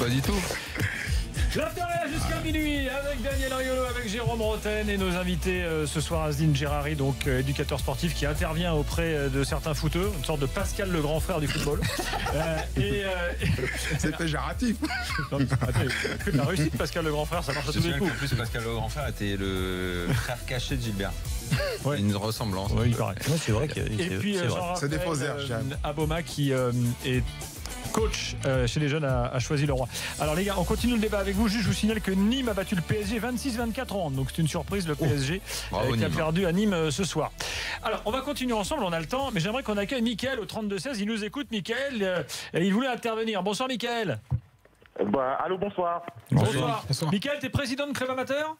Pas du tout. L'after jusqu'à minuit avec Daniel Riolo, avec Jérôme Roten et nos invités ce soir, Asdine Gérari, donc éducateur sportif qui intervient auprès de certains footeux, une sorte de Pascal le grand frère du football. C'est péjoratif. Non, que de la réussite, Pascal le grand frère, ça marche à tous les coups. En plus, Pascal le grand frère était le frère caché de Gilbert. Ouais. Une ressemblance. Oui, il paraît. Ouais, c'est vrai qu'il Et puis C'est des faux airs, Jean-Raphaël Aboma qui est coach chez les jeunes à Choisy-le-Roi. Alors les gars, on continue le débat avec vous. Juste, je vous signale que Nîmes a battu le PSG 26-24 en hand. Donc c'est une surprise, le PSG Bravo, qui a Nîmes. perdu à Nîmes ce soir. Alors on va continuer ensemble, on a le temps, mais j'aimerais qu'on accueille Mickaël au 32-16. Il nous écoute, Mickaël, il voulait intervenir. Bonsoir Mickaël. Allô, bonsoir. Bonsoir. Bonsoir. Mickaël, t'es président de club amateur ?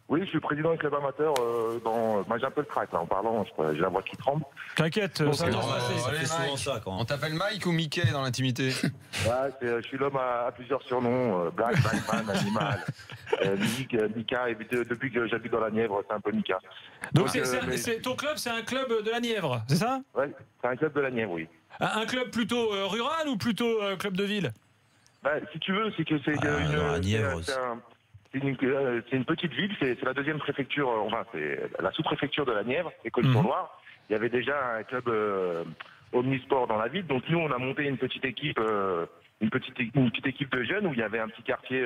Oui, je suis président du club amateur. J'ai un peu le crack là en parlant. J'ai la voix qui tremble. T'inquiète, ça va bien se passer. Ça allez, fait souvent Mike. ça quand On t'appelle Mike ou Mickey dans l'intimité? Je suis l'homme à plusieurs surnoms. Black, Blackman, Animal, Mika. Et depuis que j'habite dans la Nièvre, c'est un peu Mika. Donc mais- c'est ton club, c'est un club de la Nièvre, c'est ça ? Ouais, c'est un club de la Nièvre, oui. Un club plutôt rural ou plutôt club de ville ? Si tu veux, c'est que c'est la Nièvre, c'est une petite ville. C'est la deuxième préfecture. C'est la sous-préfecture de la Nièvre, École-sur-Loire. Il y avait déjà un club omnisport dans la ville. Donc nous, on a monté une petite équipe. Une petite équipe de jeunes où il y avait un petit quartier,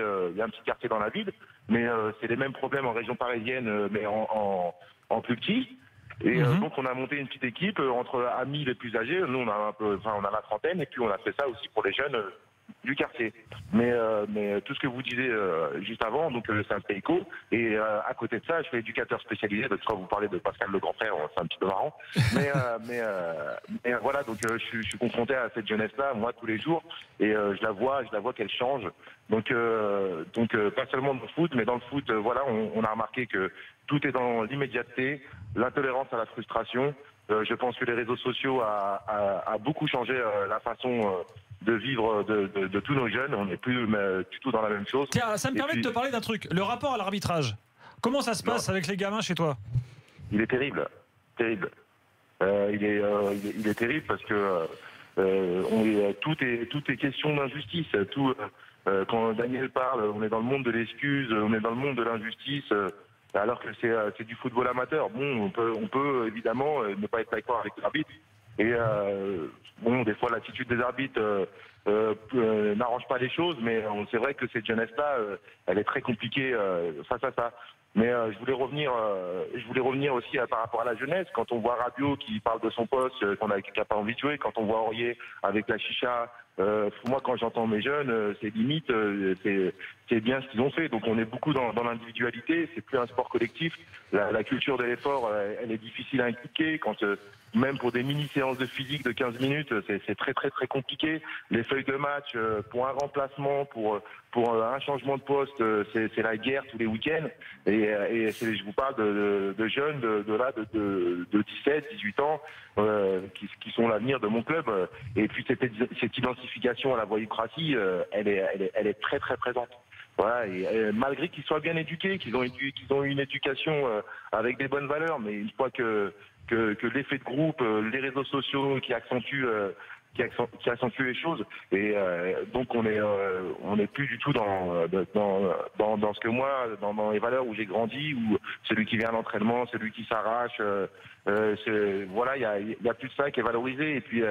dans la ville, mais c'est les mêmes problèmes en région parisienne, mais en plus petit. Et donc on a monté une petite équipe entre amis les plus âgés. Nous on a la trentaine et puis on a fait ça aussi pour les jeunes du quartier. Mais tout ce que vous disiez juste avant, donc c'est un PECO. Et à côté de ça, je fais éducateur spécialisé. Parce que quand vous parlez de Pascal le grand frère, c'est un petit peu marrant. Mais voilà, donc je suis confronté à cette jeunesse-là, moi, tous les jours. Et je la vois qu'elle change. Donc pas seulement dans le foot, mais dans le foot, voilà, on a remarqué que tout est dans l'immédiateté, l'intolérance à la frustration. Je pense que les réseaux sociaux a beaucoup changé la façon de vivre de tous nos jeunes. On n'est plus du tout dans la même chose. Tiens, ça me Et permet puis, de te parler d'un truc. Le rapport à l'arbitrage. Comment ça se passe avec les gamins chez toi ? il est terrible. Terrible. Il est terrible parce que tout est question d'injustice. Quand Daniel parle, on est dans le monde de l'excuse, on est dans le monde de l'injustice, alors que c'est du football amateur. Bon, on peut évidemment ne pas être d'accord avec l'arbitre. Et des fois l'attitude des arbitres n'arrange pas les choses, mais c'est vrai que cette jeunesse-là, elle est très compliquée face à ça. Mais je voulais revenir aussi par rapport à la jeunesse. Quand on voit Rabiot qui parle de son poste, qui n'a pas envie de jouer, quand on voit Aurier avec la chicha, moi quand j'entends mes jeunes, c'est limite, c'est bien ce qu'ils ont fait. Donc on est beaucoup dans l'individualité. C'est plus un sport collectif. La culture de l'effort, elle est difficile à inculquer. Quand même pour des mini-séances de physique de 15 minutes, c'est très très très compliqué. Les feuilles de match pour un remplacement, pour un changement de poste, c'est la guerre tous les week-ends. Et je vous parle de jeunes de 17, 18 ans qui sont l'avenir de mon club. Et puis cette identification à la voyoucratie, elle est très très présente. Voilà, et malgré qu'ils soient bien éduqués, qu'ils ont eu une éducation avec des bonnes valeurs, mais une fois que l'effet de groupe, les réseaux sociaux qui accentuent les choses, et donc on est plus du tout dans ce que moi, dans les valeurs où j'ai grandi, où celui qui vient à l'entraînement, celui qui s'arrache, voilà, il y a plus de ça qui est valorisé, et puis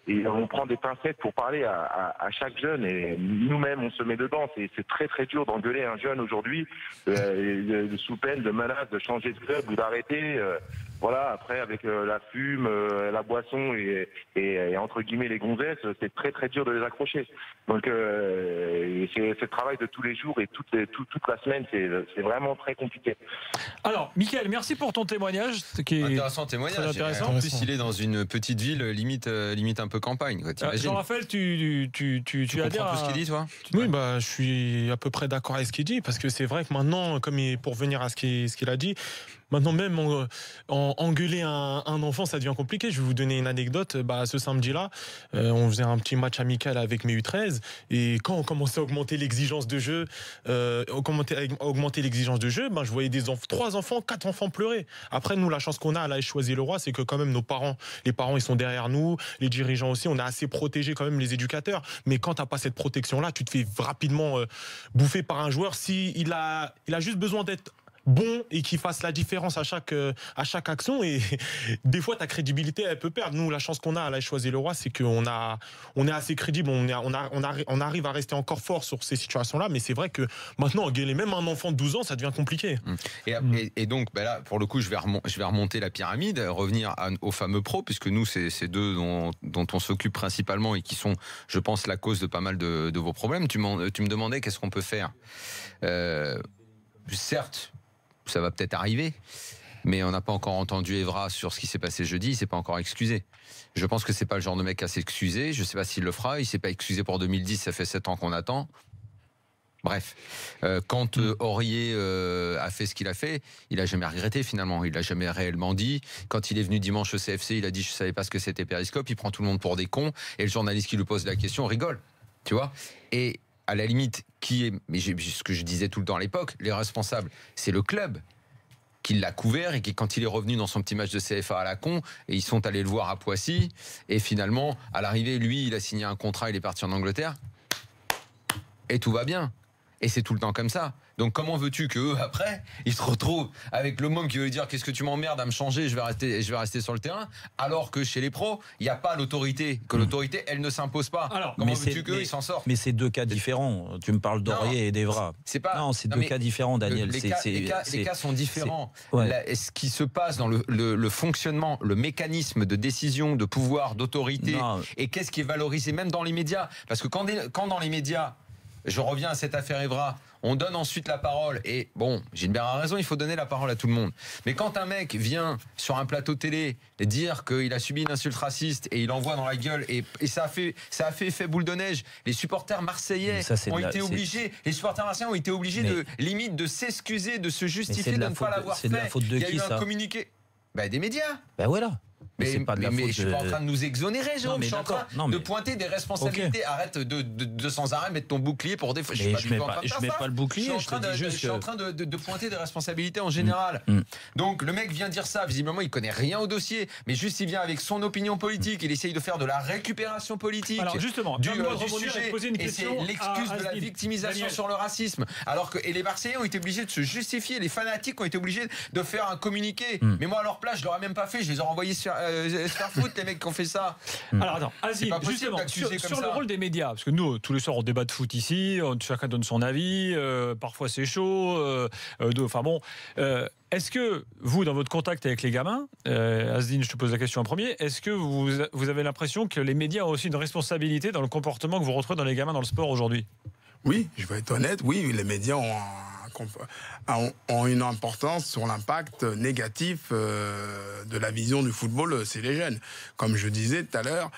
et on prend des pincettes pour parler à chaque jeune, et nous-mêmes on se met dedans. C'est très très dur d'engueuler un jeune aujourd'hui, sous peine de menace de changer de club ou d'arrêter. Voilà, après avec la fume, la boisson et entre guillemets les gonzesses, c'est très très dur de les accrocher. Donc c'est le travail de tous les jours et toute la semaine, c'est vraiment très compliqué. Alors, Mickaël, merci pour ton témoignage, qui est Intéressant témoignage. très intéressant. En plus, il est dans une petite ville, limite un peu campagne. Quoi, t'imagines. Jean-Raphaël, tu Tu adhères comprends tout ce à... qu'il dit, toi? Oui, je suis à peu près d'accord avec ce qu'il dit, parce que c'est vrai que maintenant, pour venir à ce qu'il a dit, Maintenant même engueuler un enfant, ça devient compliqué. Je vais vous donner une anecdote. Ce samedi-là, on faisait un petit match amical avec mes U13 et quand on commençait à augmenter l'exigence de jeu, je voyais 3 enfants, 4 enfants pleurer. Après, nous, la chance qu'on a à l'AS Choisy-le-Roi, c'est que quand même les parents, ils sont derrière nous, les dirigeants aussi, on est assez protégés quand même, les éducateurs. Mais quand t'as pas cette protection-là, tu te fais rapidement bouffer par un joueur. Il a juste besoin d'être bon et qui fasse la différence à chaque action, et des fois ta crédibilité elle peut perdre. Nous, la chance qu'on a à l'AS Choisy-le-Roi, c'est qu'on est assez crédible, on arrive à rester encore fort sur ces situations-là, mais c'est vrai que maintenant engueuler même un enfant de 12 ans, ça devient compliqué. Et donc là, pour le coup, je vais remonter la pyramide, revenir aux fameux pros, puisque nous, c'est d'eux dont on s'occupe principalement et qui sont, je pense, la cause de pas mal de vos problèmes. Tu me demandais qu'est-ce qu'on peut faire. Certes, ça va peut-être arriver, mais on n'a pas encore entendu Evra sur ce qui s'est passé jeudi, il s'est pas encore excusé. Je pense que c'est pas le genre de mec à s'excuser, je sais pas s'il le fera, il s'est pas excusé pour 2010, ça fait 7 ans qu'on attend. Bref, quand Aurier a fait ce qu'il a fait, il a jamais regretté finalement, il l'a jamais réellement dit. Quand il est venu dimanche au CFC, il a dit je savais pas ce que c'était Périscope, il prend tout le monde pour des cons, et le journaliste qui lui pose la question rigole, tu vois. Et à la limite, ce que je disais tout le temps à l'époque, les responsables, c'est le club qui l'a couvert et qui, quand il est revenu dans son petit match de CFA à la con, et ils sont allés le voir à Poissy, et finalement, à l'arrivée, lui, il a signé un contrat, il est parti en Angleterre, et tout va bien. Et c'est tout le temps comme ça. Donc comment veux-tu qu'eux, après, ils se retrouvent avec le môme qui veut lui dire qu'est-ce que tu m'emmerdes à me changer, je vais rester sur le terrain, alors que chez les pros, il n'y a pas l'autorité, que l'autorité, elle ne s'impose pas. Alors, comment veux-tu qu'eux, ils s'en sortent? Mais c'est 2 cas différents. Tu me parles d'Aurier et d'Evra. C'est pas. Non, c'est 2 cas différents, Daniel. Les cas sont différents. Ce qui se passe dans le fonctionnement, le mécanisme de décision, de pouvoir, d'autorité, et qu'est-ce qui est valorisé même dans les médias. Parce que quand dans les médias, je reviens à cette affaire Evra, on donne ensuite la parole, et bon, Gilbert a raison, il faut donner la parole à tout le monde. Mais quand un mec vient sur un plateau télé dire qu'il a subi une insulte raciste et il envoie dans la gueule, et ça a fait effet boule de neige, les supporters marseillais les supporters marseillais ont été obligés de s'excuser, de se justifier de ne pas l'avoir fait. C'est de la faute de qui, ça? Il y a eu un communiqué des médias. Voilà. Mais je ne suis pas en train de nous exonérer, Jérôme. Je suis en train de pointer des responsabilités. Arrête de sans arrêt mettre ton bouclier pour défendre. Je mets pas le bouclier. Je suis en train de pointer des responsabilités en général. Donc le mec vient dire ça. Visiblement, il connaît rien au dossier, mais juste il vient avec son opinion politique. Il essaye de faire de la récupération politique. Alors justement, du sujet. Et c'est l'excuse de la victimisation sur le racisme. Alors que les Marseillais ont été obligés de se justifier. Les fanatiques ont été obligés de faire un communiqué. Mais moi, à leur place, je l'aurais même pas fait. Je les ai renvoyés sur Starfoot, les mecs qui ont fait ça. Alors attends, Azim, justement, sur le rôle des médias, parce que nous, tous les soirs, on débat de foot ici, chacun donne son avis, parfois c'est chaud, enfin bon. Est-ce que vous, dans votre contact avec les gamins, Asdine, je te pose la question en premier, est-ce que vous avez l'impression que les médias ont aussi une responsabilité dans le comportement que vous retrouvez dans les gamins dans le sport aujourd'hui? Oui, je vais être honnête, oui, les médias ont une importance sur l'impact négatif de la vision du football, c'est les jeunes. Comme je disais tout à l'heure,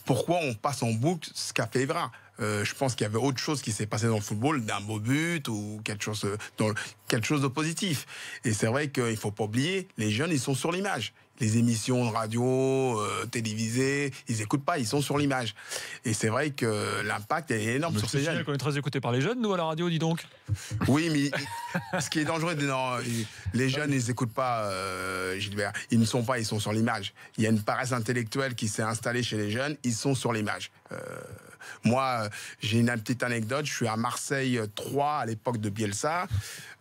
pourquoi on passe en boucle ce qu'a fait Evra? Je pense qu'il y avait autre chose qui s'est passé dans le football, d'un beau but ou quelque chose de positif. Et c'est vrai qu'il ne faut pas oublier, les jeunes, ils sont sur l'image. Les émissions de radio, télévisées, ils n'écoutent pas, ils sont sur l'image. Et c'est vrai que l'impact est énorme sur ces jeunes. On est très écoutés par les jeunes, nous, à la radio, dis donc. Oui, mais ce qui est dangereux, les jeunes, ils n'écoutent pas, Gilbert. Ils ne sont pas, ils sont sur l'image. Il y a une paresse intellectuelle qui s'est installée chez les jeunes, ils sont sur l'image. Moi, j'ai une petite anecdote. Je suis à Marseille 3 à l'époque de Bielsa.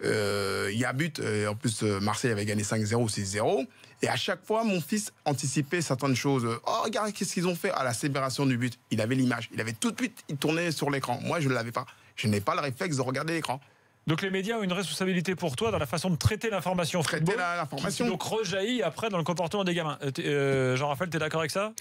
Il y a but. En plus, Marseille avait gagné 5-0 ou 6-0. Et à chaque fois, mon fils anticipait certaines choses. Oh, regarde, qu'est-ce qu'ils ont fait à la célébration du but. Il avait l'image. Il avait tout de suite, il tournait sur l'écran. Moi, je ne l'avais pas. Je n'ai pas le réflexe de regarder l'écran. Donc les médias ont une responsabilité pour toi dans la façon de traiter l'information. Traiter l'information. Qui donc rejaillit après dans le comportement des gamins. Jean-Raphaël, tu es d'accord avec ça?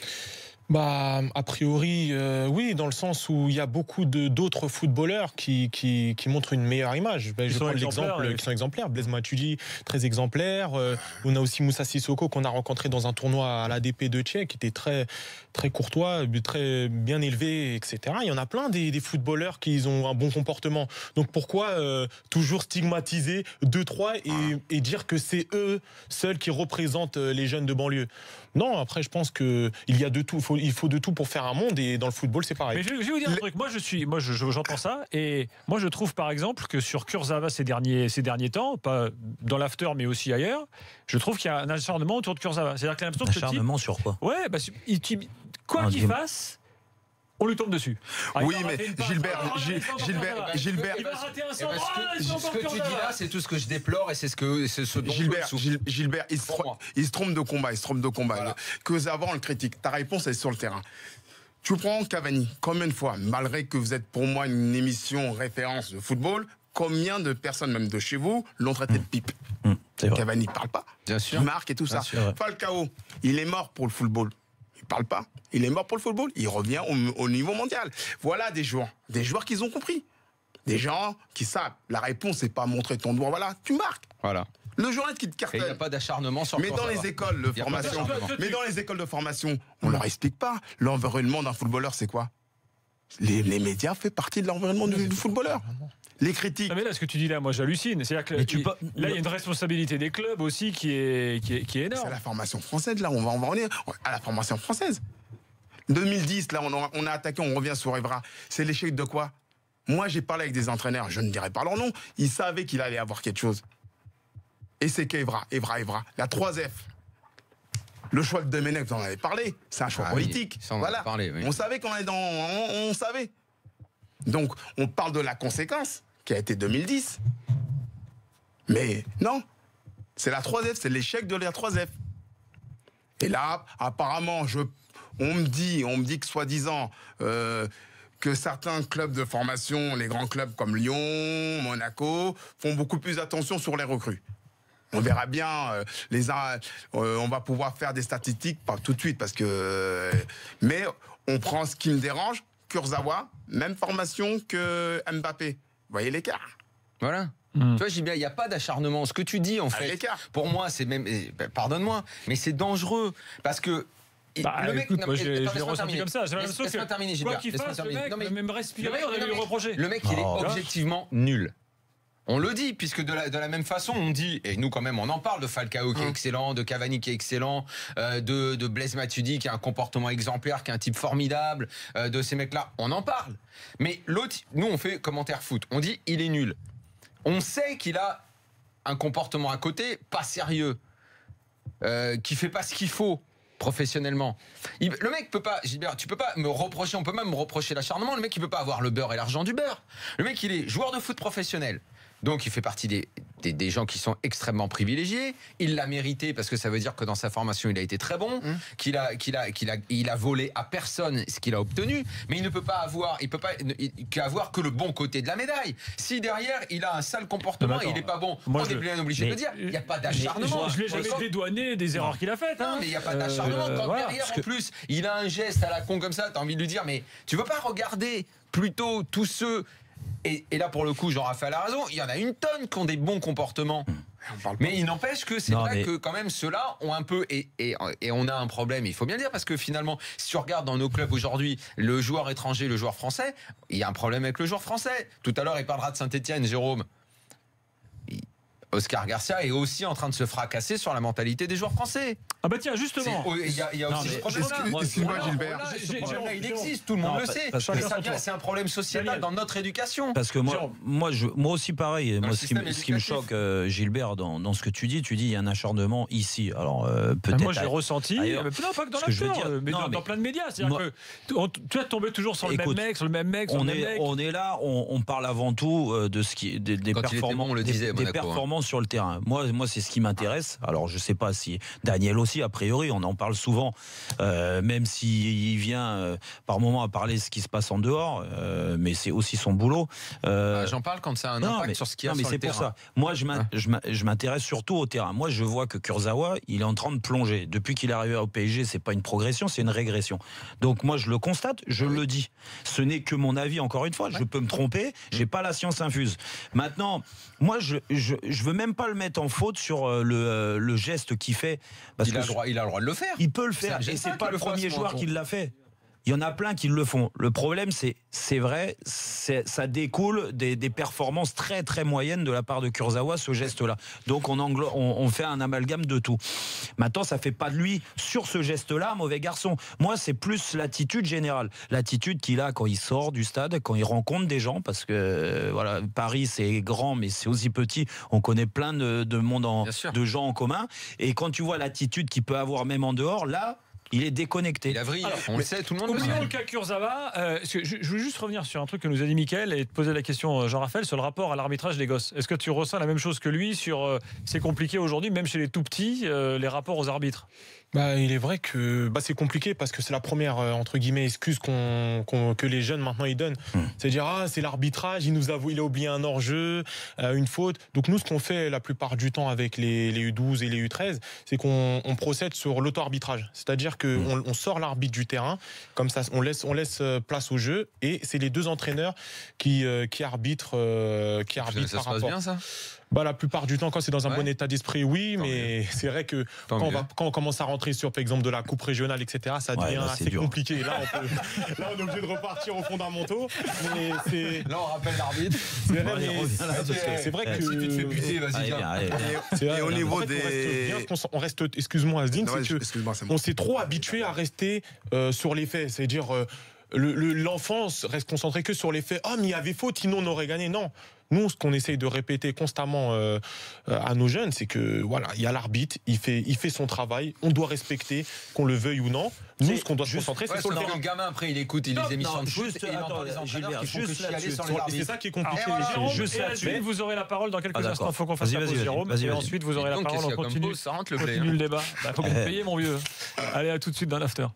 A priori, oui, dans le sens où il y a beaucoup d'autres footballeurs qui montrent une meilleure image. Je prends l'exemple qui sont exemplaires. Blaise Matuidi, très exemplaire. On a aussi Moussa Sissoko qu'on a rencontré dans un tournoi à l'ADP de Tchèque, qui était très, très courtois, très bien élevé, etc. Il y en a plein des footballeurs qui ont un bon comportement. Donc pourquoi toujours stigmatiser 2-3 et dire que c'est eux seuls qui représentent les jeunes de banlieue? Non, après je pense qu'il y a de tout. Il faut de tout pour faire un monde, et dans le football c'est pareil. Mais je vais vous dire un truc. J'entends ça, et moi je trouve par exemple que sur Kurzawa ces derniers temps, pas dans l'after mais aussi ailleurs, je trouve qu'il y a un acharnement autour de Kurzawa. C'est-à-dire qu'il y a l'impression que acharnement sur quoi? Ouais, quoi qu'il fasse, on lui tombe dessus. Oui, mais Gilbert, il va rater un centre. Ce que tu dis là, c'est tout ce que je déplore, et c'est ce dont Gilbert, il se trompe de combat. Voilà. Que avant on le critique. Ta réponse est sur le terrain. Tu prends Cavani, combien de fois, malgré que vous êtes pour moi une émission référence de football, combien de personnes, même de chez vous, l'ont traité de pipe? Cavani ne parle pas. Bien sûr. Il marque et tout ça. Falcao, il est mort pour le football. Il parle pas. Il est mort pour le football. Il revient au niveau mondial. Voilà des joueurs qui ont compris. Des gens qui savent. La réponse, c'est pas montrer ton doigt. Voilà, tu marques. Voilà. Le journaliste qui te cartonne. Il n'y a pas d'acharnement sur. Mais dans les écoles de formation, on leur explique pas. L'environnement d'un footballeur, c'est quoi? Les médias font partie de l'environnement du footballeur. Les critiques. Non mais là, ce que tu dis là, moi j'hallucine. C'est-à-dire que là, il y a une responsabilité des clubs aussi qui est énorme. C'est la formation française, là, on va en revenir à la formation française. 2010, là, on a attaqué, on revient sur Evra. C'est l'échec de quoi? Moi, j'ai parlé avec des entraîneurs, je ne dirais pas leur nom, ils savaient qu'il allait avoir quelque chose. Et c'est qu'Evra, la 3F. Le choix de Domenech, vous en avez parlé, c'est un choix politique. Oui, voilà. On savait qu'on allait on savait. Donc, on parle de la conséquence, qui a été 2010. Mais non, c'est la 3F, c'est l'échec de la 3F. Et là, apparemment, on me dit que soi-disant, que certains clubs de formation, les grands clubs comme Lyon, Monaco, font beaucoup plus attention sur les recrues. On verra bien, on va pouvoir faire des statistiques, pas tout de suite, parce que... mais on prend ce qui me dérange, Kurzawa, même formation que Mbappé. Vous voyez l'écart? Voilà. Tu vois, Gilbert, il n'y a pas d'acharnement. Ce que tu dis, en fait, pour moi, c'est même... Pardonne-moi, mais c'est dangereux, parce que... le mec, écoute, moi je l'ai ressenti comme ça. J'ai l'impression que quoi qu'il fasse, le mec, même respirer, on va lui reprocher. Le mec, il est objectivement nul. On le dit, puisque de la même façon, on dit, et nous quand même, on en parle de Falcao qui est excellent, de Cavani qui est excellent, de Blaise Matuidi qui a un comportement exemplaire, qui est un type formidable, de ces mecs-là, on en parle. Mais l'autre, nous on fait commentaire foot, on dit il est nul. On sait qu'il a un comportement à côté, pas sérieux, qui fait pas ce qu'il faut professionnellement. Le mec peut pas, Gilbert, tu peux pas me reprocher, on peut même me reprocher l'acharnement, le mec il peut pas avoir le beurre et l'argent du beurre. Le mec il est joueur de foot professionnel. Donc il fait partie des gens qui sont extrêmement privilégiés. Il l'a mérité parce que ça veut dire que dans sa formation il a été très bon, qu'il a volé à personne ce qu'il a obtenu. Mais il ne peut pas avoir, qu'avoir que le bon côté de la médaille. Si derrière il a un sale comportement et il n'est pas bon, on est bien obligé de le dire. Il n'y a pas d'acharnement. Je l'ai jamais dédouané des erreurs qu'il a faites. Non, mais il n'y a pas d'acharnement. Quand derrière en plus il a un geste à la con comme ça, t'as envie de lui dire mais tu veux pas regarder plutôt tous ceux. Et là, pour le coup, Jean-Raphaël a raison. Il y en a une tonne qui ont des bons comportements. Mais il n'empêche que c'est vrai que quand même ceux-là ont un peu... Et on a un problème, il faut bien le dire, parce que finalement, si tu regardes dans nos clubs aujourd'hui, le joueur étranger, le joueur français, il y a un problème avec le joueur français. Tout à l'heure, il parlera de Saint-Etienne, Jérôme. Oscar Garcia est aussi en train de se fracasser sur la mentalité des joueurs français. Ah bah tiens, justement. Il y a aussi ce problème-là. Excuse-moi, Gilbert. Il existe, tout le monde le sait. C'est un problème sociétal dans notre éducation. Parce que moi aussi pareil. Moi, ce qui me choque, Gilbert, dans ce que tu dis il y a un acharnement ici. Alors peut-être. Moi, j'ai ressenti. Non, pas que dans l'acteur, mais dans plein de médias. C'est-à-dire que tu vas tomber toujours sur le même mec, sur le même mec, sur le même mec. On est là, on parle avant tout de ce qui des performances. On le disait, des performances performance sur le terrain. Moi c'est ce qui m'intéresse. Alors je sais pas si Daniel aussi, a priori, on en parle souvent, même s'il vient par moment à parler de ce qui se passe en dehors, mais c'est aussi son boulot. J'en parle quand ça a un impact sur ce qu'il y a sur le terrain. C'est pour ça. Moi, je m'intéresse surtout au terrain. Moi, je vois que Kurzawa, il est en train de plonger. Depuis qu'il est arrivé au PSG, c'est pas une progression, c'est une régression. Donc moi, je le constate, je le dis. Ce n'est que mon avis, encore une fois. Je peux me tromper, j'ai pas la science infuse. Maintenant, moi, je veux même pas le mettre en faute sur le geste qu'il fait. Parce il a le droit de le faire. Il peut le faire. Et c'est pas le premier joueur qui l'a fait. Il y en a plein qui le font. Le problème, c'est vrai, ça découle des performances très très moyennes de la part de Kurzawa, ce geste-là. Donc on fait un amalgame de tout. Maintenant, ça fait pas de lui, sur ce geste-là, un mauvais garçon. Moi, c'est plus l'attitude générale. L'attitude qu'il a quand il sort du stade, quand il rencontre des gens, parce que voilà, Paris, c'est grand, mais c'est aussi petit. On connaît plein de monde de gens en commun. Et quand tu vois l'attitude qu'il peut avoir même en dehors, là, il est déconnecté. Il a vrillé. On le sait, tout le monde le sait. Oublions le cas Kurzawa. Je veux juste revenir sur un truc que nous a dit Mickaël et te poser la question, Jean-Raphaël, sur le rapport à l'arbitrage des gosses. Est-ce que tu ressens la même chose que lui sur c'est compliqué aujourd'hui, même chez les tout petits, les rapports aux arbitres? Il est vrai que c'est compliqué parce que c'est la première entre guillemets excuse que les jeunes maintenant ils donnent. C'est dire c'est l'arbitrage, il a oublié un hors-jeu, une faute. Donc nous, ce qu'on fait la plupart du temps avec les U12 et les U13, c'est qu'on procède sur l'auto-arbitrage. C'est-à-dire que on sort l'arbitre du terrain, comme ça on laisse place au jeu, et c'est les deux entraîneurs qui arbitrent Ça se passe bien, ça? La plupart du temps, quand c'est dans un bon état d'esprit, oui, mais c'est vrai que quand on commence à rentrer sur, par exemple, de la coupe régionale, etc., ça devient assez compliqué. Là, on est obligé de repartir aux fondamentaux. Là, on rappelle l'arbitre. C'est vrai que... Si tu te fais buter, vas-y. Et au niveau des... On reste, excuse-moi, Asdine, on s'est trop habitué à rester sur les faits. C'est-à-dire... l'enfance reste concentrée que sur les faits. Mais il y avait faute, sinon on aurait gagné. Non. Nous, ce qu'on essaye de répéter constamment à nos jeunes, c'est que voilà, il y a l'arbitre, il fait son travail, on doit respecter, qu'on le veuille ou non. Nous, ce qu'on doit se concentrer, c'est sur le terrain. Le gamin, après, il écoute les émissions de foot et il entend les entraîneurs qui font que chialer sur les arbitres. C'est ça qui est compliqué. Juste là-dessus, vous aurez la parole dans quelques instants. Il faut qu'on fasse la pause, Jérôme. Et ensuite, vous aurez la parole. On continue le débat. Faut que vous payiez, mon vieux. Allez, à tout de suite dans l'after.